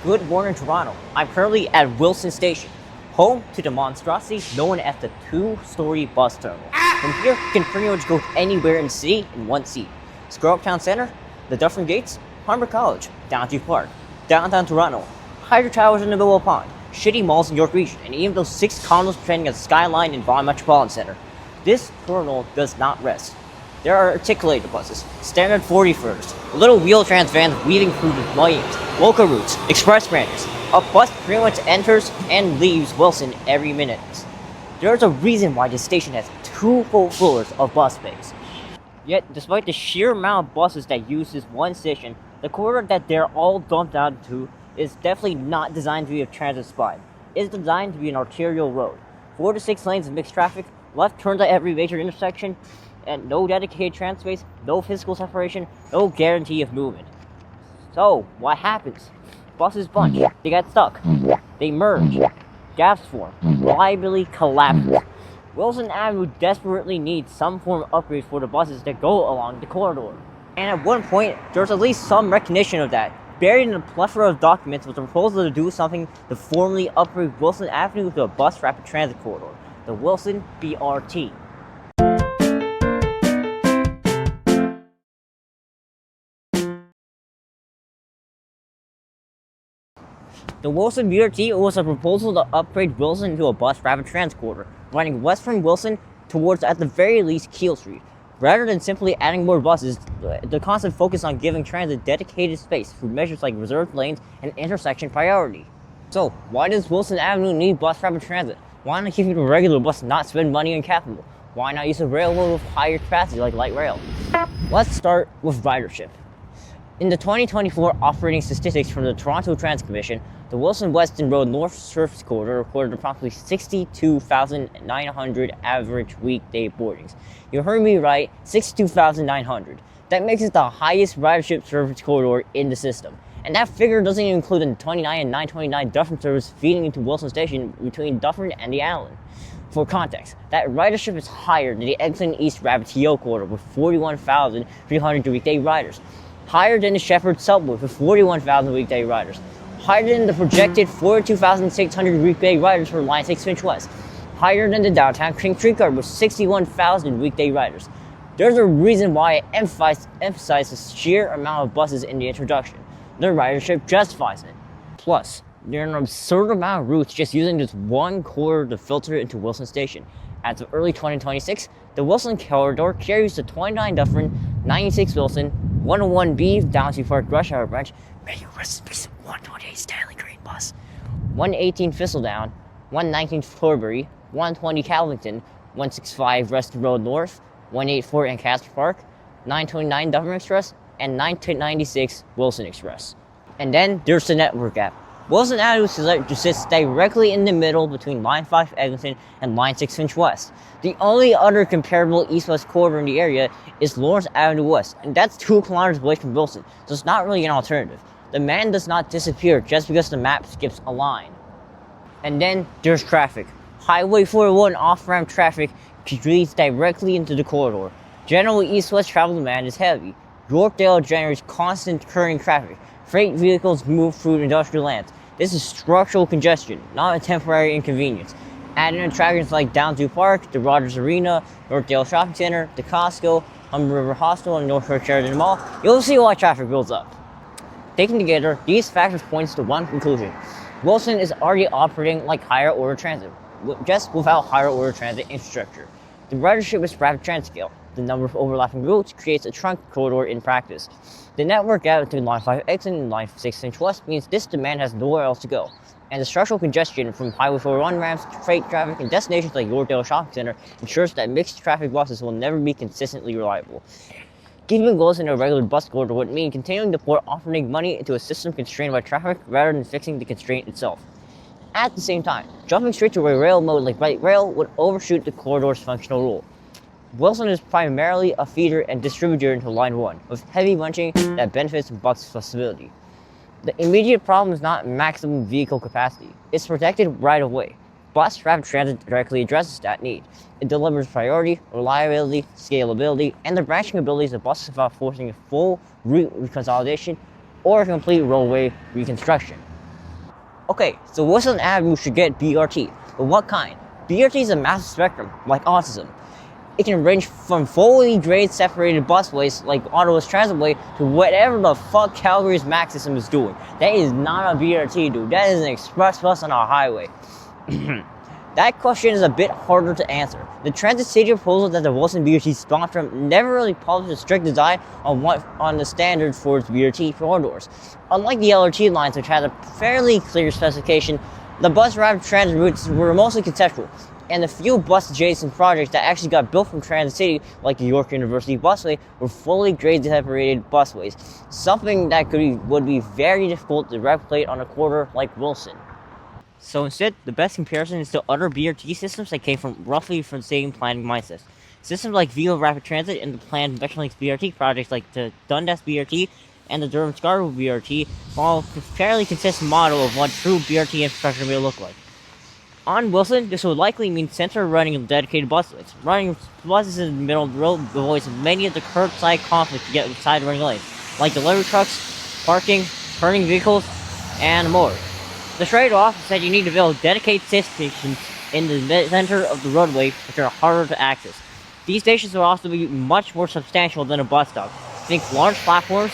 Good morning, Toronto. I'm currently at Wilson Station, home to the monstrosity known as the two-story bus terminal. From here, you can pretty much go anywhere in the city in one seat. Scroll up Town Center, the Dufferin Gates, Humber College, Downtown Park, downtown Toronto, Hydro Towers in the Willow Pond, shitty malls in York Region, and even those 6 condos trending at Skyline and Vaughan Metropolitan Center. This terminal does not rest. There are articulated buses, standard 41st, little wheel trans vans weaving through the lanes, local routes, express branches. A bus pretty much enters and leaves Wilson every minute. There's a reason why this station has 2 full floors of bus space. Yet, despite the sheer amount of buses that use this one station, the corridor that they're all dumped out to is definitely not designed to be a transit spot. It's designed to be an arterial road. 4 to 6 lanes of mixed traffic, left turns at every major intersection, and no dedicated transit space, no physical separation, no guarantee of movement. So, what happens? Buses bunch, they get stuck, they merge, gaps form, reliability collapses. Wilson Avenue desperately needs some form of upgrade for the buses that go along the corridor. And at one point, there's at least some recognition of that. Buried in a plethora of documents was a proposal to do something to formally upgrade Wilson Avenue to a bus rapid transit corridor, the Wilson BRT. The Wilson BRT was a proposal to upgrade Wilson to a bus rapid transit corridor, running west from Wilson towards, at the very least, Keele Street. Rather than simply adding more buses, the constant focus on giving transit dedicated space through measures like reserved lanes and intersection priority. So, why does Wilson Avenue need bus rapid transit? Why not keep it a regular bus and not spend money on capital? Why not use a railroad with higher capacity like light rail? Let's start with ridership. In the 2024 operating statistics from the Toronto Transit Commission, the Wilson Weston Road North Surface Corridor recorded approximately 62,900 average weekday boardings. You heard me right, 62,900. That makes it the highest ridership service corridor in the system. And that figure doesn't even include the 29 and 929 Dufferin service feeding into Wilson Station between Dufferin and the Allen. For context, that ridership is higher than the Eglinton East RapidTO corridor with 41,300 weekday riders. Higher than the Shepherd subway with 41,000 weekday riders. Higher than the projected 42,600 weekday riders for Line 6 Finch West. Higher than the downtown King Streetcar with 61,000 weekday riders. There's a reason why I emphasize the sheer amount of buses in the introduction. The ridership justifies it. Plus, there are an absurd amount of routes just using this one corridor to filter into Wilson Station. As of early 2026, the Wilson corridor carries the 29 Dufferin, 96 Wilson, 101B Downtown Park Rush Hour Branch, may you rest in peace, 128 Stanley Green Bus, 118 Thistledown, 119 Thornbury, 120 Calvington, 165 Reston Road North, 184 Ancaster Park, 929 Dufferin Express, and 996 Wilson Express. And then there's the network gap. Wilson Avenue sits directly in the middle between Line 5 Eglinton and Line 6 Finch West. The only other comparable east-west corridor in the area is Lawrence Avenue West, and that's 2 kilometers away from Wilson, so it's not really an alternative. The man does not disappear just because the map skips a line. And then there's traffic. Highway 401 off-ramp traffic leads directly into the corridor. General east-west travel demand is heavy. Yorkdale generates constant current traffic. Freight vehicles move through industrial lands. This is structural congestion, not a temporary inconvenience. Add in attractions like Downtown Park, the Rogers Arena, Yorkdale Shopping Center, the Costco, Humber River Hospital, and North Shore Sheridan Mall, you'll see why traffic builds up. Taken together, these factors point to one conclusion. Wilson is already operating like higher order transit, just without higher order transit infrastructure. The ridership is rapid transit scale. The number of overlapping routes creates a trunk corridor in practice. The network gap between Line 5 Exit and Line 6 Finch West means this demand has nowhere else to go. And the structural congestion from Highway 401 ramps, freight traffic, and destinations like Yorkdale Shopping Center ensures that mixed traffic buses will never be consistently reliable. Keeping Wilson a regular bus corridor would mean continuing to pour operating money into a system constrained by traffic rather than fixing the constraint itself. At the same time, jumping straight to a rail mode like light rail would overshoot the corridor's functional role. Wilson is primarily a feeder and distributor into Line 1, with heavy bunching that benefits from bus flexibility. The immediate problem is not maximum vehicle capacity, it's protected right away. Bus rapid transit directly addresses that need. It delivers priority, reliability, scalability, and the branching abilities of buses without forcing a full route reconsolidation or a complete roadway reconstruction. Okay, so Wilson Avenue should get BRT, but what kind? BRT is a massive spectrum, like autism. It can range from fully grade separated busways like Ottawa's Transitway to whatever the fuck Calgary's MAX system is doing. That is not a BRT, dude. That is an express bus on a highway. That question is a bit harder to answer. The Transit City proposal that the Wilson BRT spawned from never really published a strict design on the standards for its BRT corridors. Unlike the LRT lines, which had a fairly clear specification, the bus rapid transit routes were mostly conceptual, and the few bus-adjacent projects that actually got built from Transit City, like the York University Busway, were fully grade-separated busways, something that would be very difficult to replicate on a corridor like Wilson. So instead, the best comparison is to other BRT systems that came from roughly from the same planning mindset. Systems like Vigo Rapid Transit and the planned Metrolinx BRT projects like the Dundas BRT and the Durham Scarborough BRT follow a fairly consistent model of what true BRT infrastructure may look like. On Wilson, this would likely mean center running dedicated bus lanes. Running buses in the middle of the road avoids many of the curbside conflicts you get with side running lanes, like delivery trucks, parking, turning vehicles, and more. The trade-off is that you need to build dedicated stations in the center of the roadway, which are harder to access. These stations will also be much more substantial than a bus stop. Think large platforms,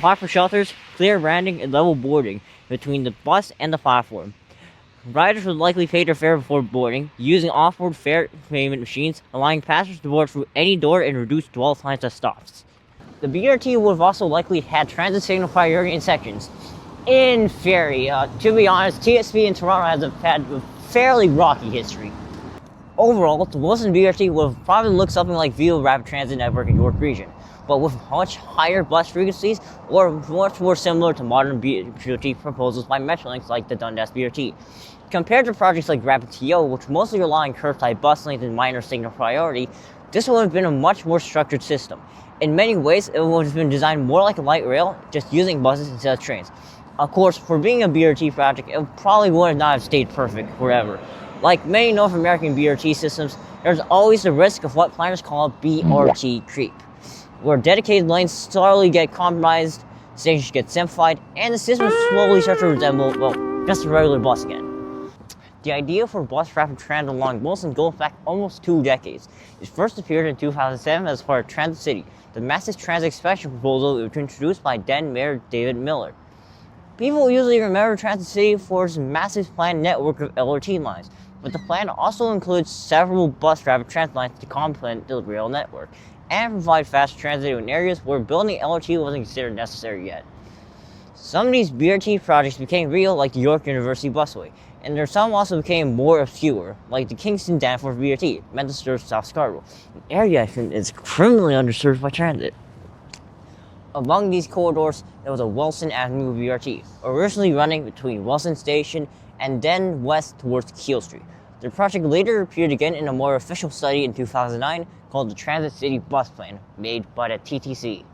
proper shelters, clear branding, and level boarding between the bus and the platform. Riders would likely pay their fare before boarding, using off-board fare payment machines, allowing passengers to board through any door and reduce dwell times at stops. The BRT would have also likely had transit signal priority in sections. In theory, to be honest, TSP in Toronto has had a fairly rocky history. Overall, the Wilson BRT would have probably looked something like Vigo Rapid Transit Network in York Region, but with much higher bus frequencies or much more similar to modern BRT proposals by Metrolinx like the Dundas BRT. Compared to projects like RapidTO, which mostly rely on curbside bus lanes and minor signal priority, this would have been a much more structured system. In many ways, it would have been designed more like a light rail, just using buses instead of trains. Of course, for being a BRT project, it probably would not have stayed perfect forever. Like many North American BRT systems, there's always the risk of what planners call BRT creep, where dedicated lanes slowly get compromised, stations get simplified, and the system slowly starts to resemble, well, just a regular bus again. The idea for bus rapid transit along Wilson goes back almost 2 decades. It first appeared in 2007 as part of Transit City, the massive transit expansion proposal which was introduced by then Mayor David Miller. People usually remember Transit City for its massive planned network of LRT lines, but the plan also includes several bus rapid transit lines to complement the rail network and provide fast transit in areas where building LRT wasn't considered necessary yet. Some of these BRT projects became real, like the York University Busway, and there some also became more obscure, like the Kingston Danforth BRT, meant to serve South Scarborough, an area I think is criminally underserved by transit. Among these corridors, there was a Wilson Avenue BRT, originally running between Wilson Station and then west towards Keele Street. The project later appeared again in a more official study in 2009 called the Transit City Bus Plan, made by the TTC.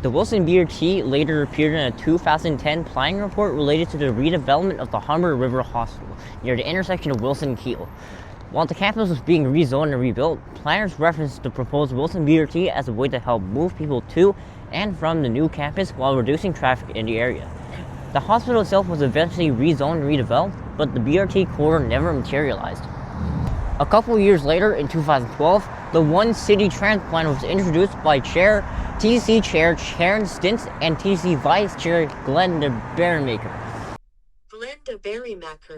The Wilson BRT later appeared in a 2010 planning report related to the redevelopment of the Humber River Hospital near the intersection of Wilson and Keele. While the campus was being rezoned and rebuilt, planners referenced the proposed Wilson BRT as a way to help move people to and from the new campus while reducing traffic in the area. The hospital itself was eventually rezoned and redeveloped, but the BRT corridor never materialized. A couple years later, in 2012, the One City Transit Plan was introduced by TC Chair Sharon Stintz and TC Vice Chair Glenda Berrymaker.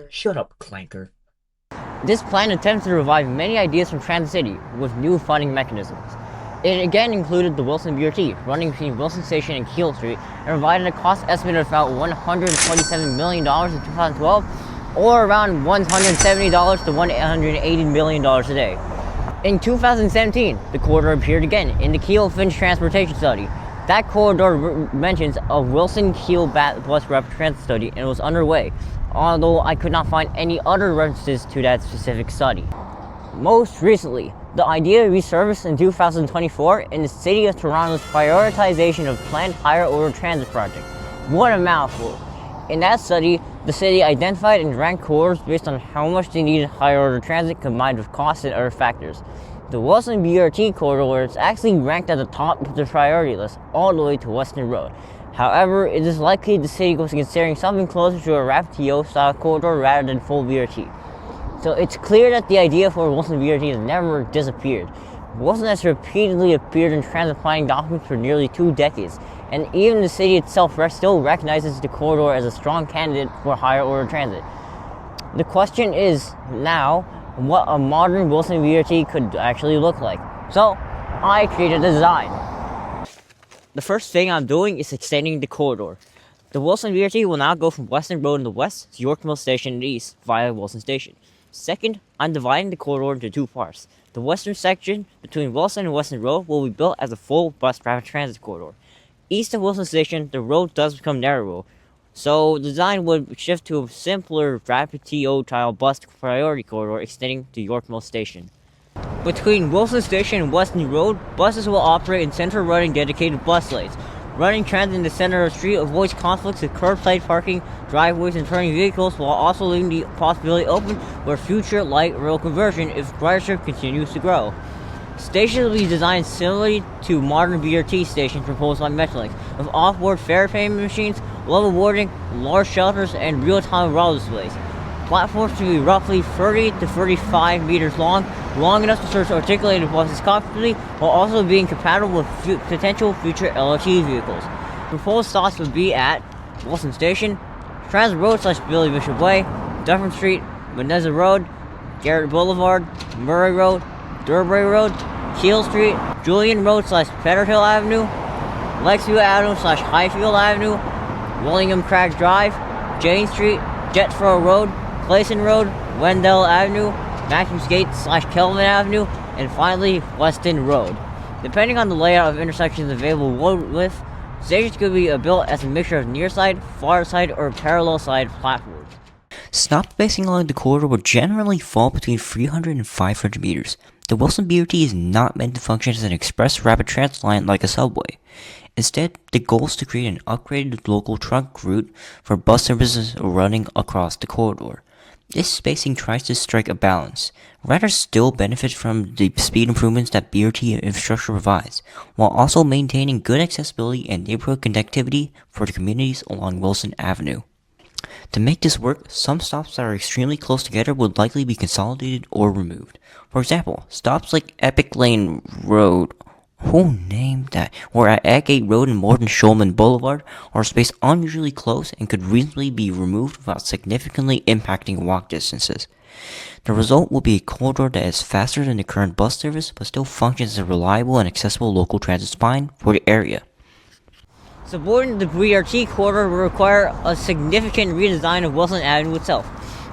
Shut up, clanker. This plan attempts to revive many ideas from Transit City with new funding mechanisms. It again included the Wilson BRT, running between Wilson Station and Keele Street, and provided a cost estimate of about $127 million in 2012, or around $170 to $180 million today. In 2017, the corridor appeared again in the Keele Finch Transportation Study. That corridor mentions a Wilson-Keele bus rapid transit study and was underway, although I could not find any other references to that specific study. Most recently, the idea resurfaced in 2024 in the City of Toronto's prioritization of planned higher-order transit projects. What a mouthful! In that study, the city identified and ranked corridors based on how much they needed higher-order transit combined with cost and other factors. The Wilson BRT corridor is actually ranked at the top of the priority list, all the way to Western Road. However, it is likely the city was considering something closer to a RapidTO style corridor rather than full BRT. So it's clear that the idea for Wilson BRT has never disappeared. Wilson has repeatedly appeared in transit planning documents for nearly 2 decades, and even the city itself still recognizes the corridor as a strong candidate for higher order transit. The question is now what a modern Wilson BRT could actually look like. So I created a design. The first thing I'm doing is extending the corridor. The Wilson BRT will now go from Western Road in the west to York Mill Station in the east via Wilson Station. Second, I'm dividing the corridor into 2 parts. The western section between Wilson and Western Road will be built as a full bus rapid transit corridor. East of Wilson Station, the road does become narrower, so the design would shift to a simpler RapidTO style bus priority corridor extending to York Mill Station. Between Wilson Station and Western Road, buses will operate in center running dedicated bus lanes. Running transit in the center of the street avoids conflicts with curbside parking, driveways, and turning vehicles, while also leaving the possibility open for future light rail conversion if ridership continues to grow. Stations will be designed similarly to modern BRT stations proposed by Metrolink, with off-board fare payment machines, level boarding, large shelters, and real-time rail displays. Platforms should be roughly 30 to 35 meters long enough to serve articulated buses comfortably, while also being compatible with potential future LRT vehicles. Proposed stops would be at Wilson Station, Transit Road / Billy Bishop Way, Dufferin Street, Meneza Road, Garrett Boulevard, Murray Road, Durbury Road, Keel Street, Julian Road / Petterhill Avenue, Lexview Avenue / Highfield Avenue, William Craggs Drive, Jane Street, Jetsboro Road, Clayson Road, Wendell Avenue, Matthews Gate / Kelvin Avenue, and finally Weston Road. Depending on the layout of intersections available road width, stations could be built as a mixture of near side, far side, or parallel side platforms. Stop spacing along the corridor will generally fall between 300 and 500 meters. The Wilson BRT is not meant to function as an express rapid transit line like a subway. Instead, the goal is to create an upgraded local trunk route for bus services running across the corridor. This spacing tries to strike a balance. Riders still benefit from the speed improvements that BRT infrastructure provides, while also maintaining good accessibility and neighborhood connectivity for the communities along Wilson Avenue. To make this work, some stops that are extremely close together would likely be consolidated or removed. For example, stops like Epic Lane Road, who named that, or at Agate Road and Morton Shulman Boulevard are spaced unusually close and could reasonably be removed without significantly impacting walk distances. The result will be a corridor that is faster than the current bus service, but still functions as a reliable and accessible local transit spine for the area. Supporting the BRT corridor will require a significant redesign of Wilson Avenue itself.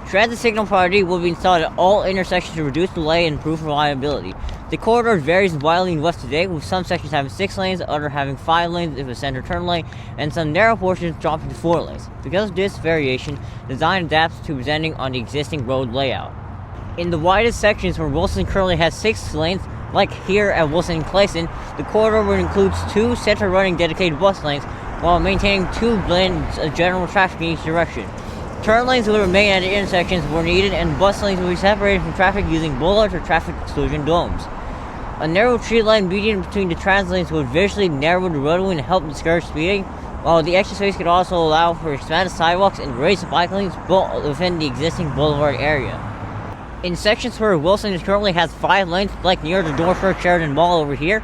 Transit signal priority will be installed at all intersections to reduce delay and improve reliability. The corridor varies widely in west today, with some sections having 6 lanes, others having 5 lanes if a center turn lane, and some narrow portions dropping to 4 lanes. Because of this variation, design adapts to presenting on the existing road layout. In the widest sections where Wilson currently has 6 lanes, like here at Wilson and Clayson, the corridor includes 2 center running dedicated bus lanes, while maintaining 2 lanes of general traffic in each direction. Turn lanes will remain at the intersections where needed, and bus lanes will be separated from traffic using bollards or traffic exclusion domes. A narrow tree line median between the transit lanes would visually narrow the roadway and help discourage speeding, while the extra space could also allow for expanded sidewalks and raised bike lanes built within the existing boulevard area. In sections where Wilson currently has 5 lanes, like near the Norfolk Sheridan Mall over here,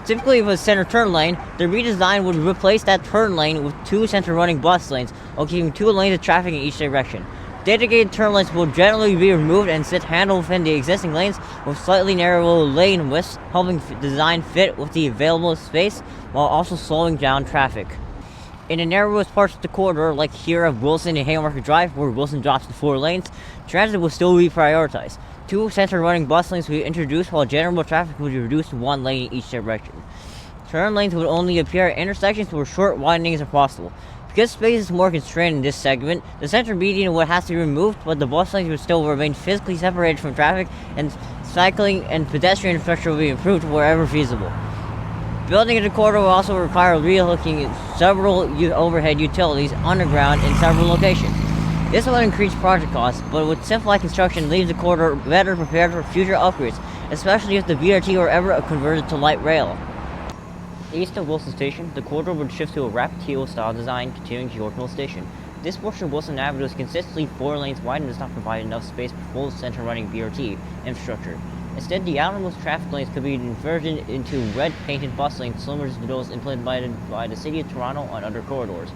typically with a center turn lane, the redesign would replace that turn lane with 2 center running bus lanes, while keeping 2 lanes of traffic in each direction. Dedicated turn lanes will generally be removed and sit handled within the existing lanes with slightly narrower lane widths, helping design fit with the available space while also slowing down traffic. In the narrowest parts of the corridor, like here at Wilson and Haymarket Drive, where Wilson drops to 4 lanes, transit will still be prioritized. 2 center running bus lanes will be introduced, while general traffic will be reduced to 1 lane in each direction. Turn lanes would only appear at intersections where short widenings are possible. Because space is more constrained in this segment, the center median would have to be removed, but the bus lanes would still remain physically separated from traffic, and cycling and pedestrian infrastructure will be improved wherever feasible. Building in the corridor will also require relocating several overhead utilities underground in several locations. This will increase project costs, but with simplified construction leaves the corridor better prepared for future upgrades, especially if the BRT were ever converted to light rail. East of Wilson Station, the corridor would shift to a RapidTO style design continuing to York Mill Station. This portion of Wilson Avenue is consistently 4 lanes wide and does not provide enough space for full center-running BRT infrastructure. Instead, the outermost traffic lanes could be converted into red-painted bus lanes similar to those implemented by the City of Toronto on other corridors.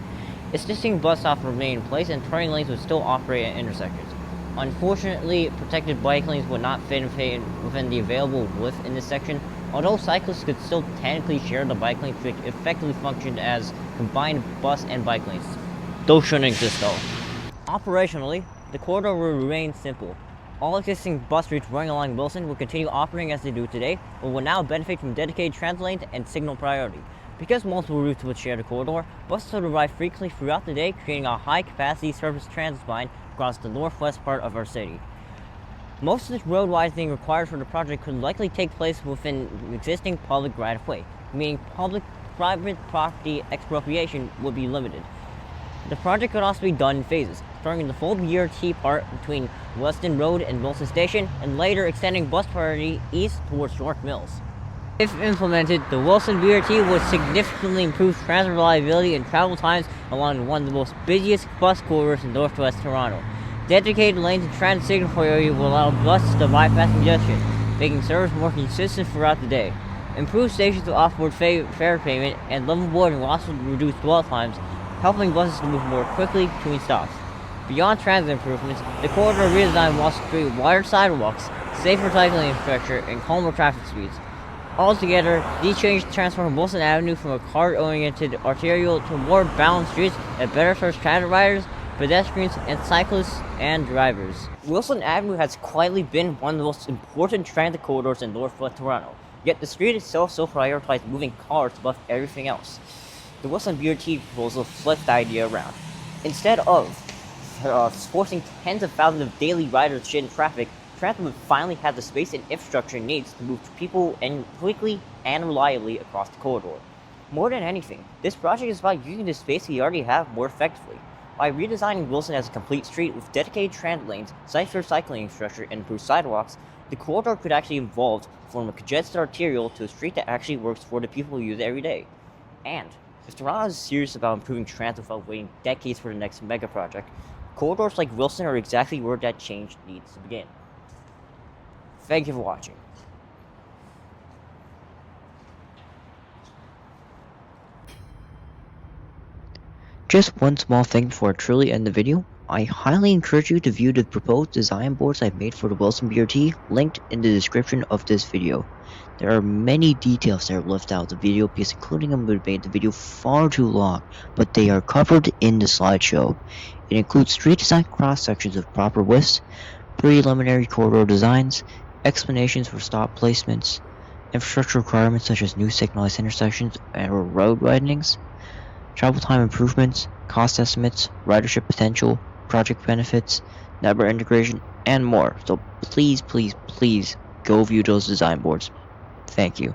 Existing bus stops would remain in place and turning lanes would still operate at intersections. Unfortunately, protected bike lanes would not fit within the available width in this section, although cyclists could still technically share the bike lanes, which effectively functioned as combined bus and bike lanes. Those shouldn't exist though. Operationally, the corridor will remain simple. All existing bus routes running along Wilson will continue operating as they do today, but will now benefit from dedicated transit lanes and signal priority. Because multiple routes would share the corridor, buses would arrive frequently throughout the day, creating a high-capacity surface transit line across the northwest part of our city. Most of the road widening required for the project could likely take place within existing public right-of-way, meaning public-private property expropriation would be limited. The project could also be done in phases, starting in the full BRT part between Weston Road and Wilson Station, and later extending bus priority east towards York Mills. If implemented, the Wilson BRT would significantly improve transit reliability and travel times along one of the most busiest bus corridors in northwest Toronto. Dedicated lanes and transit signal priority will allow buses to bypass congestion, making service more consistent throughout the day. Improved stations with off-board fare payment and level boarding will also reduce dwell times, helping buses to move more quickly between stops. Beyond transit improvements, the corridor redesign will also create wider sidewalks, safer cycling infrastructure, and calmer traffic speeds. Altogether, these changes transform Wilson Avenue from a car-oriented arterial to more balanced streets that better serves transit riders, pedestrians, and cyclists and drivers. Wilson Avenue has quietly been one of the most important transit corridors in northwest Toronto, yet the street itself still prioritizes moving cars above everything else. The Wilson BRT proposal flipped the idea around. Instead of forcing tens of thousands of daily riders in traffic, transit would finally have the space and infrastructure it needs to move people quickly and reliably across the corridor. More than anything, this project is about using the space we already have more effectively. By redesigning Wilson as a complete street with dedicated transit lanes, safer cycling infrastructure, and improved sidewalks, the corridor could actually evolve from a congested arterial to a street that actually works for the people who use it every day. And if Toronto is serious about improving transit without waiting decades for the next mega project, corridors like Wilson are exactly where that change needs to begin. Thank you for watching. Just one small thing before I truly end the video. I highly encourage you to view the proposed design boards I've made for the Wilson BRT, linked in the description of this video. There are many details that are left out of the video because including them would have made the video far too long, but they are covered in the slideshow. It includes street design cross-sections of proper widths, preliminary corridor designs, explanations for stop placements, infrastructure requirements such as new signalized intersections or road widenings, travel time improvements, cost estimates, ridership potential, project benefits, network integration, and more. So please go view those design boards. Thank you.